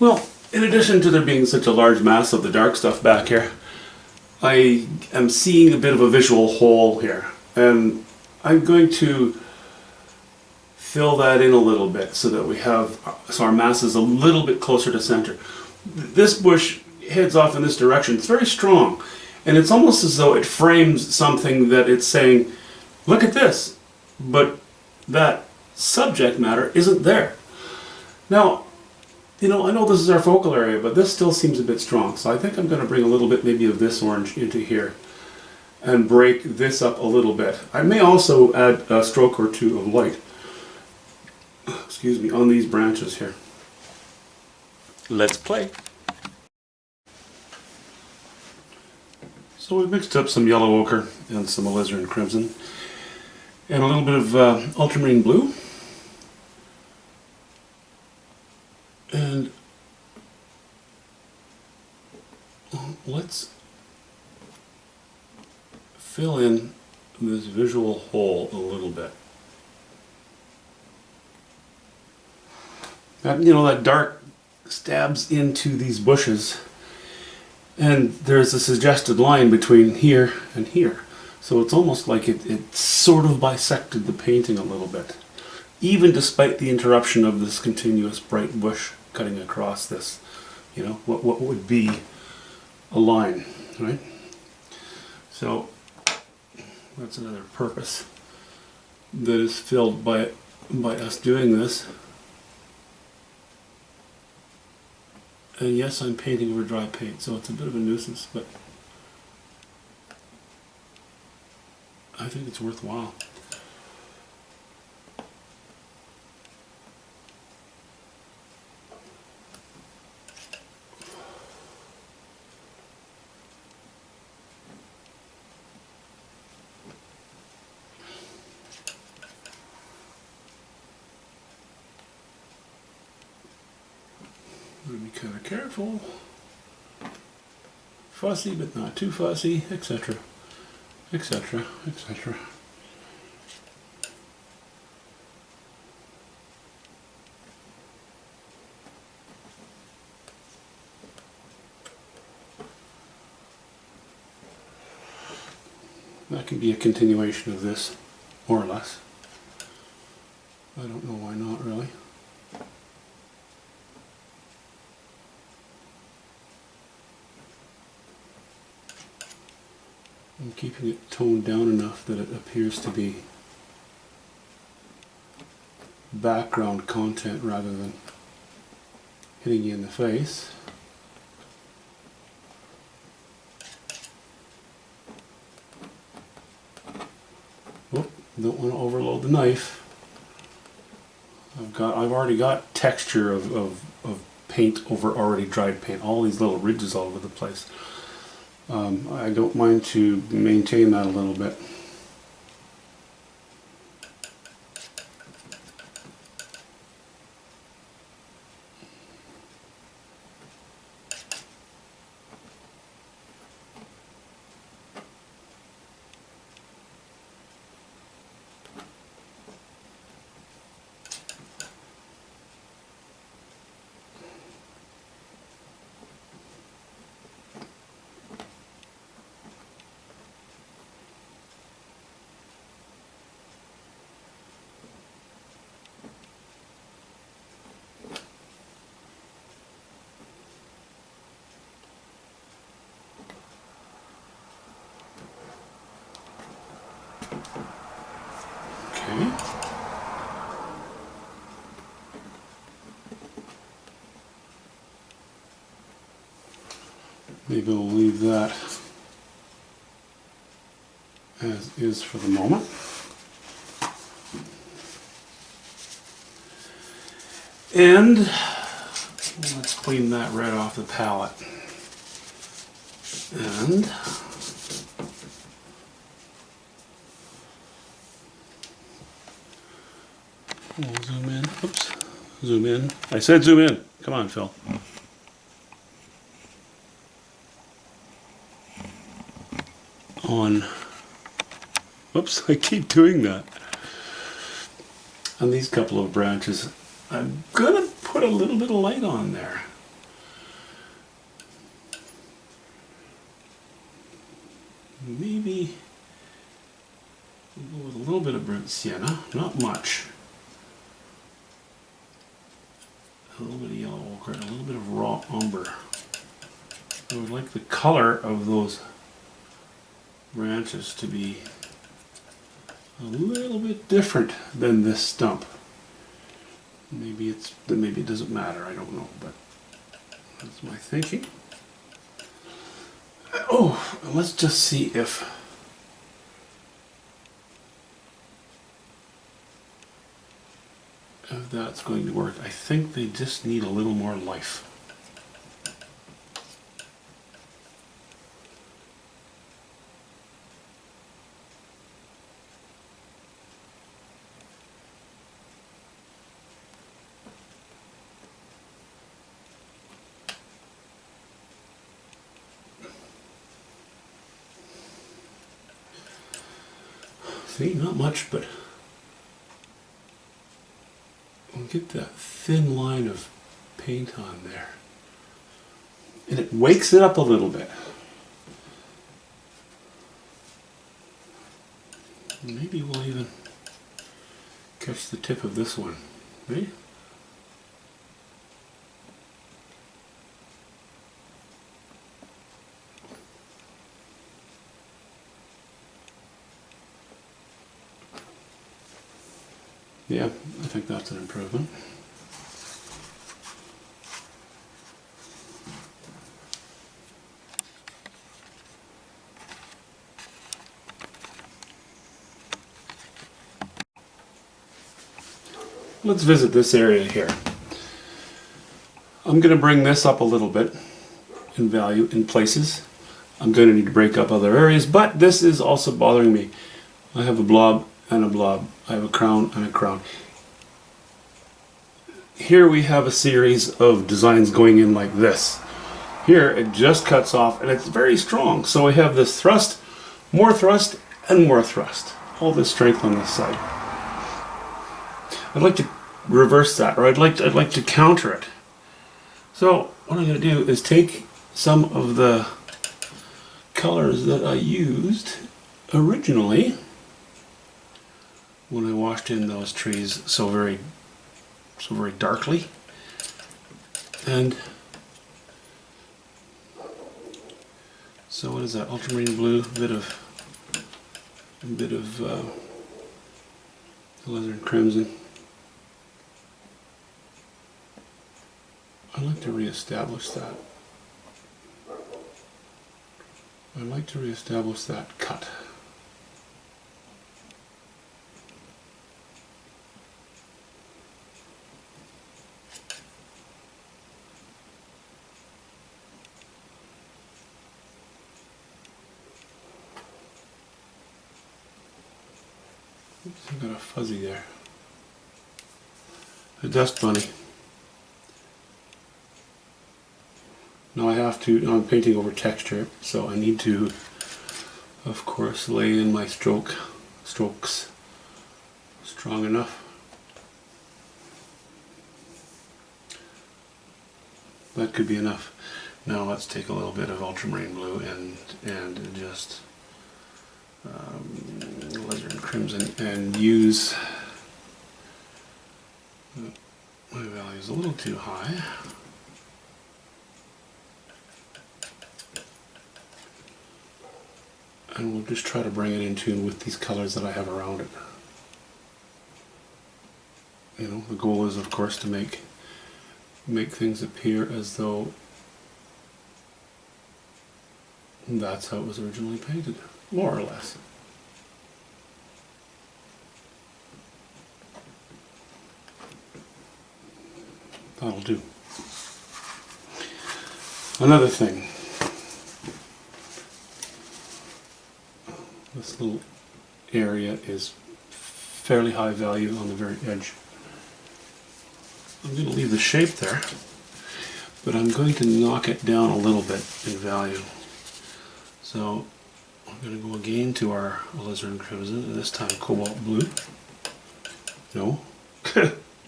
Well, in addition to there being such a large mass of the dark stuff back here, I am seeing a bit of a visual hole here. And I'm going to fill that in a little bit so that so our mass is a little bit closer to center. This bush heads off in this direction. It's very strong. And it's almost as though it frames something that it's saying, look at this. But that subject matter isn't there. Now, I know this is our focal area, but this still seems a bit strong. So I think I'm going to bring a little bit maybe of this orange into here and break this up a little bit. I may also add a stroke or two of white, excuse me, on these branches here. Let's play. So we've mixed up some yellow ochre and some alizarin crimson and a little bit of ultramarine blue. And let's fill in this visual hole a little bit. That dark stabs into these bushes, and there's a suggested line between here and here. So it's almost like it sort of bisected the painting a little bit, even despite the interruption of this continuous bright bush cutting across this, what would be a line, right? So that's another purpose that is filled by us doing this. And yes, I'm painting over dry paint, so it's a bit of a nuisance, but I think it's worthwhile. Be kind of careful, fussy but not too fussy, etc., etc., etc. That can be a continuation of this, more or less. I don't know why not, really. I'm keeping it toned down enough that it appears to be background content rather than hitting you in the face. Whoop, don't want to overload the knife. I've already got texture of paint over already dried paint, all these little ridges all over the place. I don't mind to maintain that a little bit. Okay. Maybe we'll leave that as is for the moment. And let's clean that red off the palette. And we'll zoom in. Oops. Zoom in. I said zoom in. Come on, Phil. On. Oops, I keep doing that. On these couple of branches, I'm gonna put a little bit of light on there. maybe we'll go with a little bit of burnt sienna, not much. A little bit of yellow ochre, and a little bit of raw umber. I would like the color of those branches to be a little bit different than this stump. Maybe it doesn't matter, I don't know, but that's my thinking. Oh, let's just see if that's going to work. I think they just need a little more life. See, not much, but we'll get that thin line of paint on there. And it wakes it up a little bit. Maybe we'll even catch the tip of this one, right? Yeah, I think that's an improvement. Let's visit this area here. I'm going to bring this up a little bit in value in places. I'm going to need to break up other areas, but this is also bothering me. I have a blob and a blob. I have a crown and a crown. Here we have a series of designs going in like this. Here it just cuts off and it's very strong. So we have this thrust, and more thrust. All this strength on this side. I'd like to reverse that, or I'd like to counter it. So what I'm going to do is take some of the colors that I used originally when I washed in those trees so very darkly, and so what is that? Ultramarine blue, a bit of alizarin crimson. I'd like to reestablish that. I'd like to reestablish that cut. Oops, I've got a fuzzy there. A dust bunny. Now I'm painting over texture, so I need to, of course, lay in my strokes strong enough. That could be enough. Now let's take a little bit of ultramarine blue and just alizarin crimson and use my value is a little too high. And we'll just try to bring it in tune with these colors that I have around it. You know, the goal is, of course, to make things appear as though that's how it was originally painted, more or less. That'll do. Another thing. This little area is fairly high value on the very edge. I'm going to leave the shape there, but I'm going to knock it down a little bit in value. So I'm going to go again to our alizarin crimson, and this time cobalt blue. No,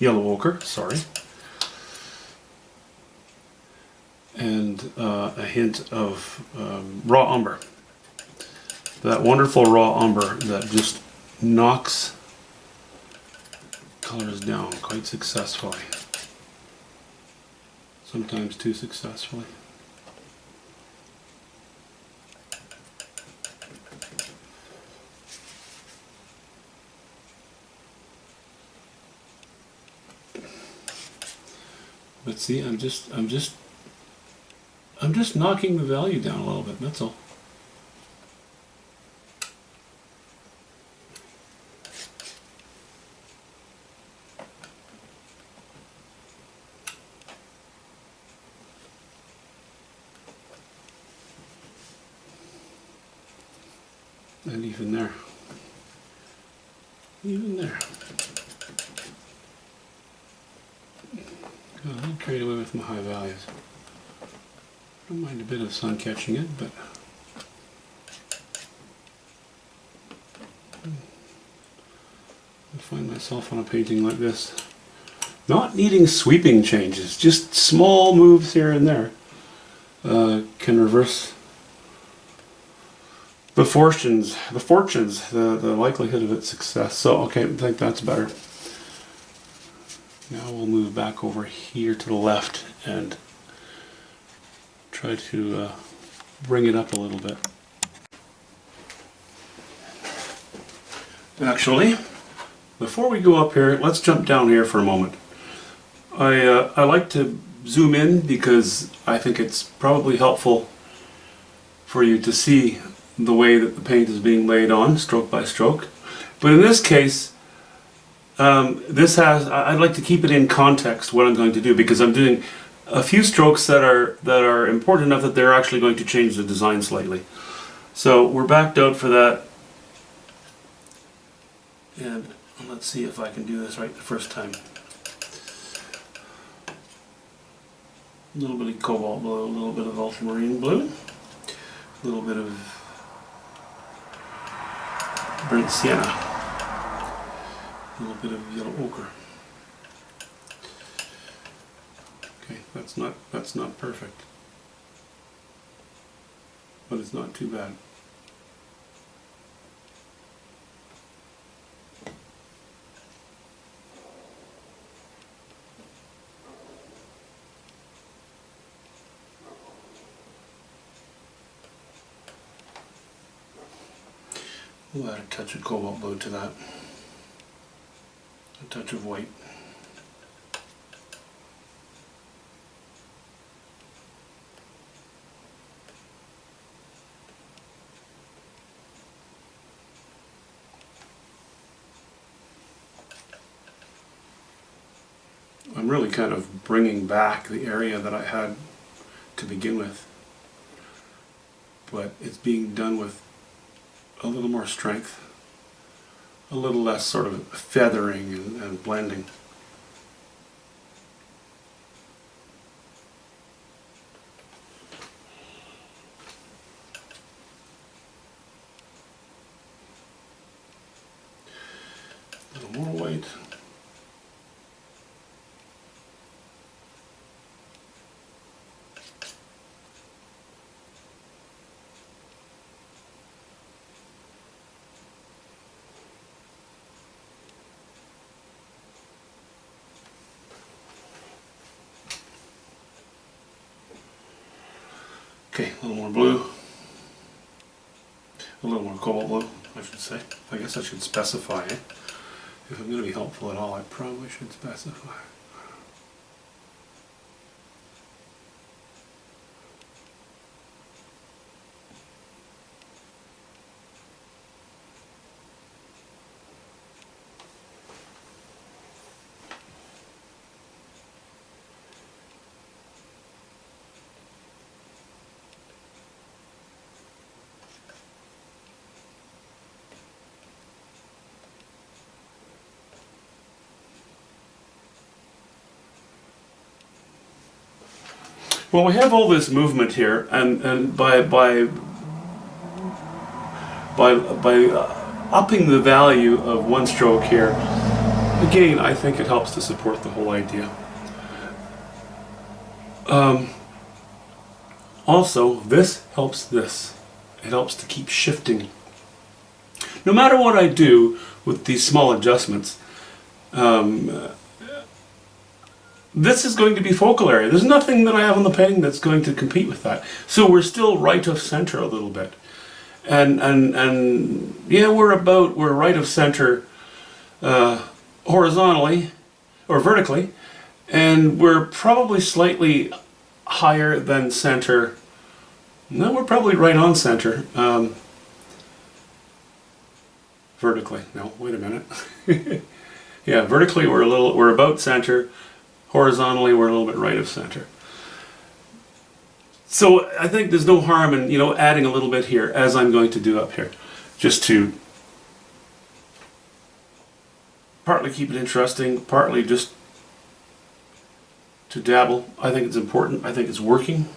yellow ochre, sorry. And a hint of raw umber. that wonderful raw umber that just knocks colors down quite successfully. Sometimes too successfully. But see, I'm just knocking the value down a little bit, that's all. And even there. Even there. God, I'm carried away with my high values. Don't mind a bit of sun catching it, but I find myself on a painting like this not needing sweeping changes, just small moves here and there can reverse the fortunes, the likelihood of its success. So, okay, I think that's better. Now we'll move back over here to the left and try to bring it up a little bit. Actually, before we go up here, let's jump down here for a moment. I like to zoom in because I think it's probably helpful for you to see the way that the paint is being laid on, stroke by stroke. But in this case, I'd like to keep it in context what I'm going to do, because I'm doing a few strokes that are important enough that they're actually going to change the design slightly. So we're backed out for that, and let's see if I can do this right the first time. A little bit of cobalt blue, a little bit of ultramarine blue, a little bit of burnt sienna, a little bit of yellow ochre. Okay, that's not perfect, but it's not too bad. We'll add a touch of cobalt blue to that, a touch of white. I'm really kind of bringing back the area that I had to begin with, but it's being done with a little more strength, a little less sort of feathering and blending. A little more white. Okay, a little more blue, a little more cobalt blue, I should say. I guess I should specify it. If I'm going to be helpful at all, I probably should specify. Well, we have all this movement here, and by upping the value of one stroke here, again, I think it helps to support the whole idea. Also, this helps this. It helps to keep shifting No matter what I do with these small adjustments, this is going to be focal area. There's nothing that I have on the painting that's going to compete with that. So we're still right of center a little bit. And yeah, we're right of center horizontally or vertically, and we're probably slightly higher than center. No, we're probably right on center. Vertically. No, wait a minute. Yeah, vertically we're about center. Horizontally, we're a little bit right of center. So I think there's no harm in, adding a little bit here, as I'm going to do up here, just to partly keep it interesting, partly just to dabble. I think it's important. I think it's working.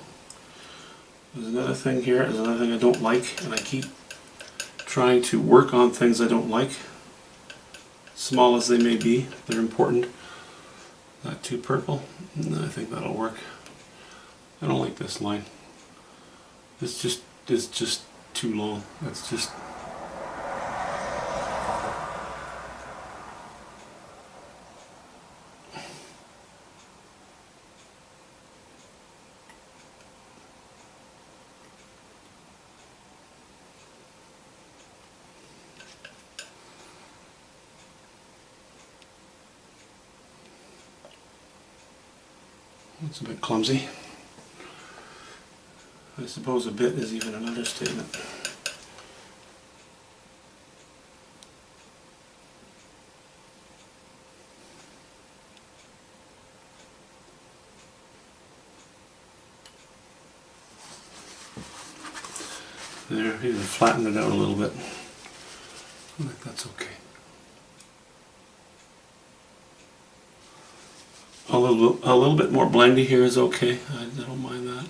There's another thing here. There's another thing I don't like, and I keep trying to work on things I don't like, small as they may be. They're important. Not too purple. No, I think that'll work. I don't like this line. It's just too long. That's just. It's a bit clumsy. I suppose a bit is even an understatement. There, even flatten it out a little bit. I think that's okay. A little bit more blendy here is okay. I don't mind that.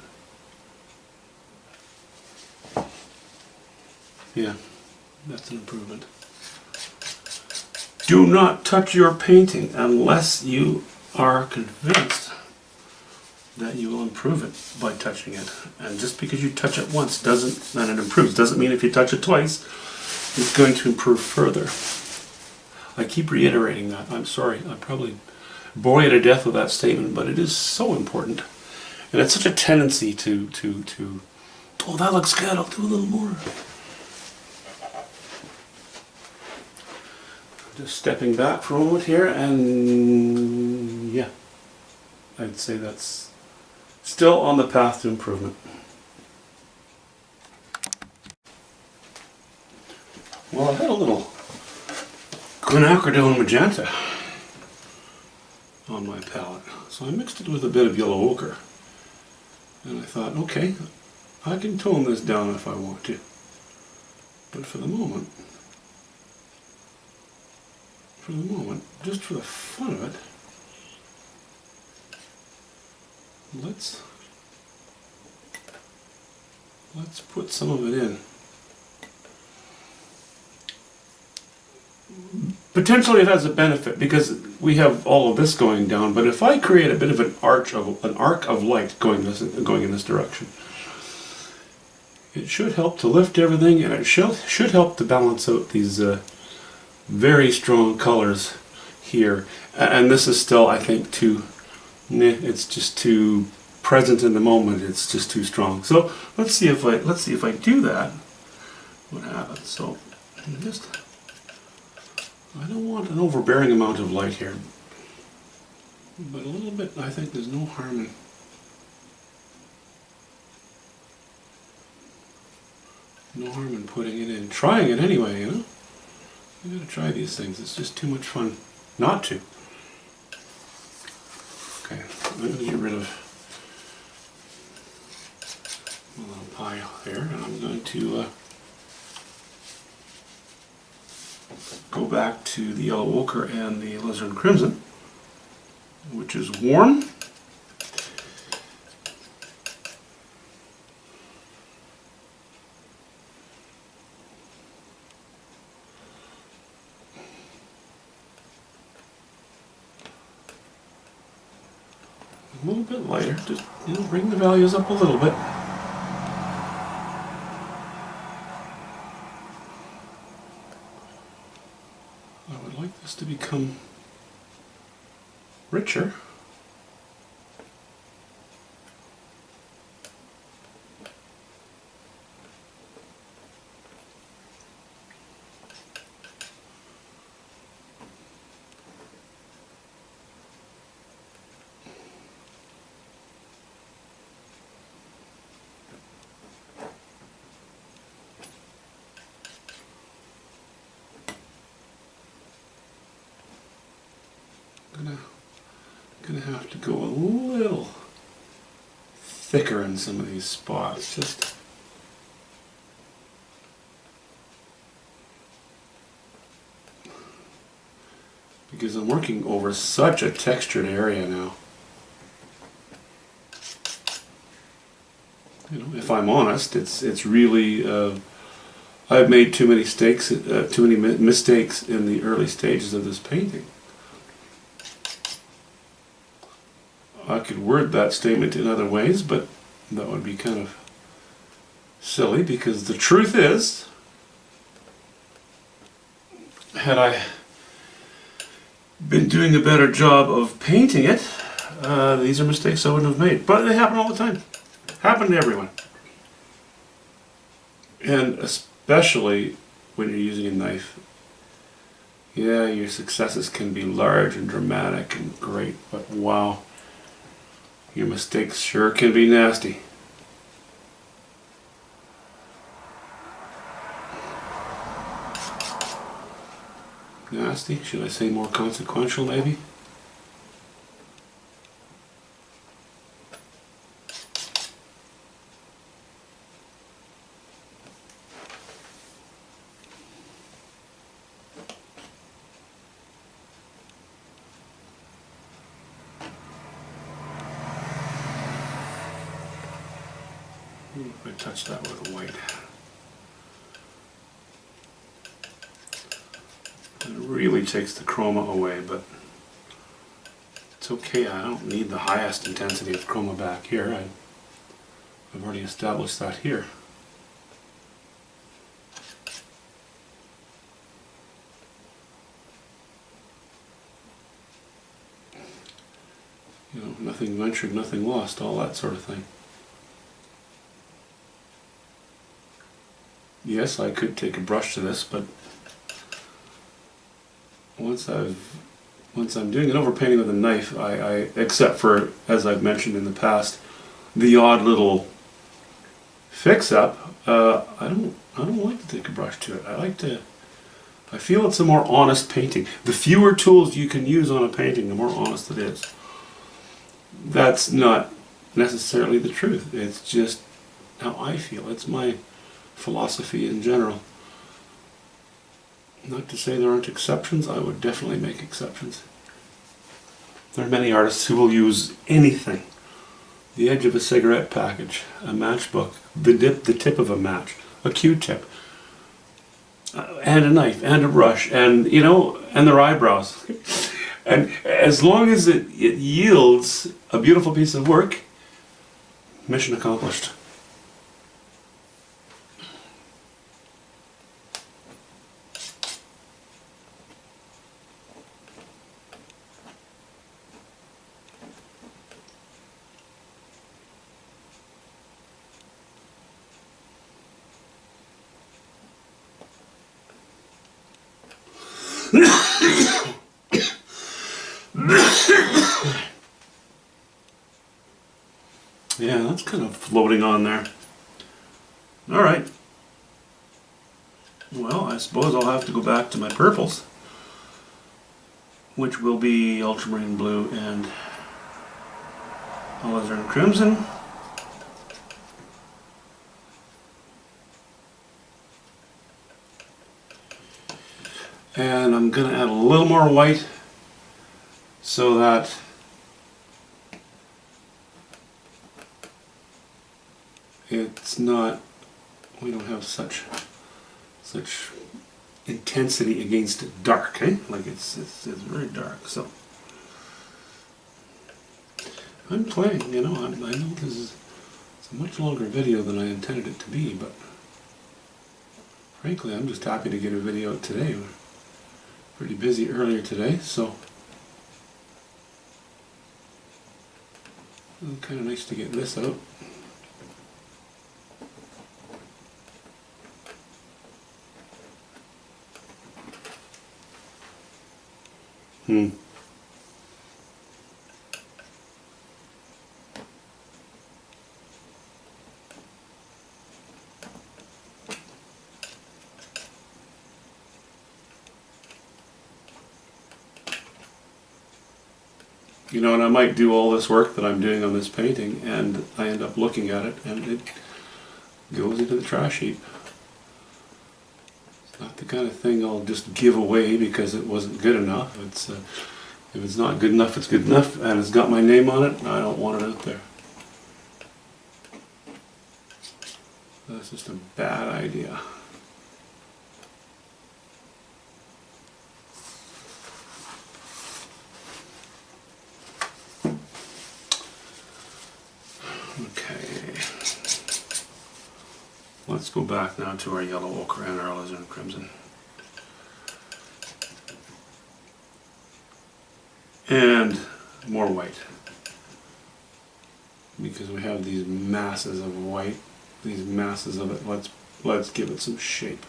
Yeah, that's an improvement. Do not touch your painting unless you are convinced that you will improve it by touching it. And just because you touch it once and it improves doesn't mean if you touch it twice it's going to improve further. I keep reiterating that. I'm sorry. I probably bore you to death with that statement, but it is so important. And it's such a tendency to oh, that looks good, I'll do a little more. Just stepping back for a moment here, and yeah, I'd say that's still on the path to improvement. Well, I had a little quinacridone magenta on my palette, so I mixed it with a bit of yellow ochre, and I thought, okay, I can tone this down if I want to, but for the moment, just for the fun of it, let's put some of it in. Potentially it has a benefit because we have all of this going down, but if I create a bit of an arc of light going in this direction, it should help to lift everything, and it should help to balance out these very strong colors here. And this is still, I think, it's just too present in the moment. It's just too strong. So let's see if I do that, what happens. So I don't want an overbearing amount of light here, but a little bit. I think there's no harm in putting it in, trying it anyway. You gotta try these things. It's just too much fun not to. Okay, I'm going to get rid of a little pile there, and I'm going to go back to the yellow ochre and the alizarin crimson, which is warm. A little bit lighter, just bring the values up a little bit. has to become richer. Gonna have to go a little thicker in some of these spots, just because I'm working over such a textured area now. You know, if I'm honest, it's really I've made too many mistakes in the early stages of this painting. I could word that statement in other ways, but that would be kind of silly, because the truth is, had I been doing a better job of painting it, these are mistakes I wouldn't have made. But they happen all the time. Happen to everyone. And especially when you're using a knife. Yeah, your successes can be large and dramatic and great, but wow. Your mistakes sure can be nasty. Nasty? Should I say more consequential, maybe? If I touch that with a white. It really takes the chroma away, but it's okay. I don't need the highest intensity of chroma back here. I've already established that here. You know, nothing ventured, nothing lost, all that sort of thing. Yes, I could take a brush to this, but once I'm doing an overpainting with a knife, I except for, as I've mentioned in the past, the odd little fix-up, I don't like to take a brush to it. I feel it's a more honest painting. The fewer tools you can use on a painting, the more honest it is. That's not necessarily the truth. It's just how I feel. It's my philosophy in general. Not to say there aren't exceptions. I would definitely make exceptions. There are many artists who will use anything. The edge of a cigarette package, a matchbook, the tip of a match, a Q-tip, and a knife, and a brush, and, you know, and their eyebrows. And as long as it yields a beautiful piece of work, mission accomplished. Yeah, that's kind of floating on there. Alright. Well, I suppose I'll have to go back to my purples, which will be ultramarine blue and alizarin crimson. And I'm going to add a little more white so that it's not, we don't have such intensity against dark, eh? Like it's very dark. So I'm playing, you know, I know this is a much longer video than I intended it to be, but frankly I'm just happy to get a video out today. pretty busy earlier today, so kind of nice to get this out. You know, and I might do all this work that I'm doing on this painting, and I end up looking at it, and it goes into the trash heap. It's not the kind of thing I'll just give away because it wasn't good enough. It's if it's not good enough, it's good enough, and it's got my name on it, I don't want it out there. That's just a bad idea. Okay, let's go back now to our yellow ochre and our alizarin crimson. And more white. Because we have these masses of white, these masses of it, let's give it some shape.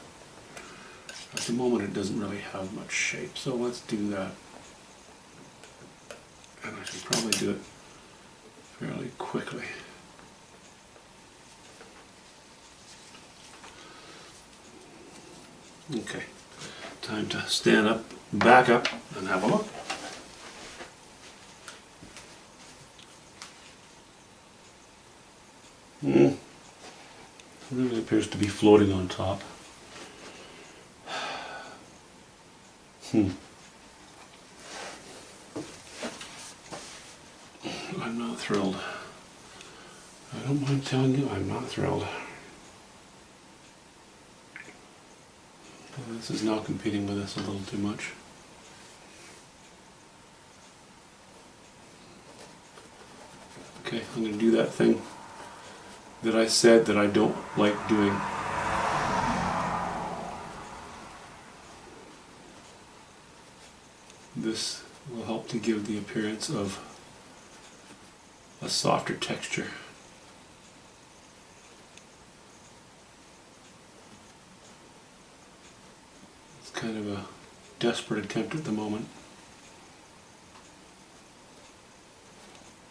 At the moment it doesn't really have much shape, so let's do that. And I should probably do it fairly quickly. Okay, time to stand up, back up, and have a look. It really appears to be floating on top. I'm not thrilled. I don't mind telling you, I'm not thrilled. This is now competing with us a little too much. Okay, I'm going to do that thing that I said that I don't like doing. This will help to give the appearance of a softer texture. It's kind of a desperate attempt at the moment.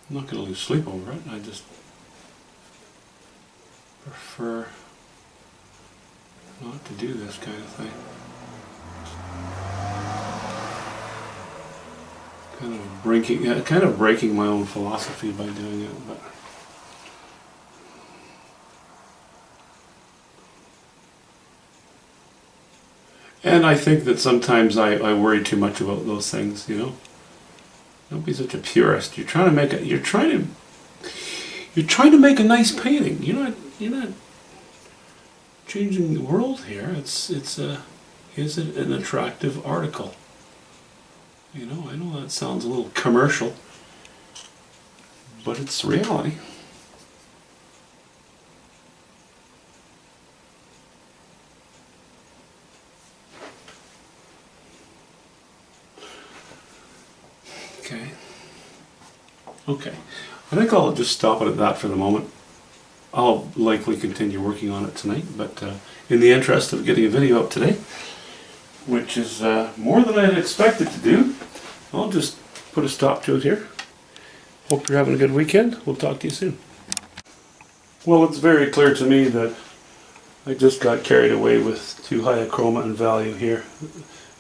I'm not going to lose sleep over it, I just prefer not to do this kind of thing. Kind of breaking my own philosophy by doing it, but and I think that sometimes I worry too much about those things, you know. Don't be such a purist. You're trying to make a nice painting. You're not changing the world here. Is it an attractive article? You know, I know that sounds a little commercial, but it's reality. Okay. I think I'll just stop it at that for the moment. I'll likely continue working on it tonight, but in the interest of getting a video up today, which is more than I had expected to do, I'll just put a stop to it here. Hope you're having a good weekend. We'll talk to you soon. Well, it's very clear to me that I just got carried away with too high a chroma and value here.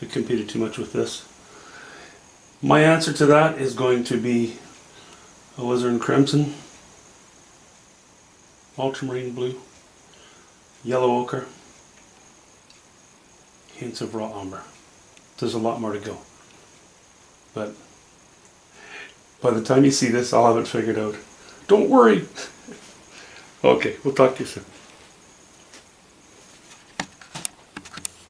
I competed too much with this. My answer to that is going to be alizarin crimson, ultramarine blue, yellow ochre, hints of raw umber. There's a lot more to go. But by the time you see this, I'll have it figured out. Don't worry. Okay, we'll talk to you soon.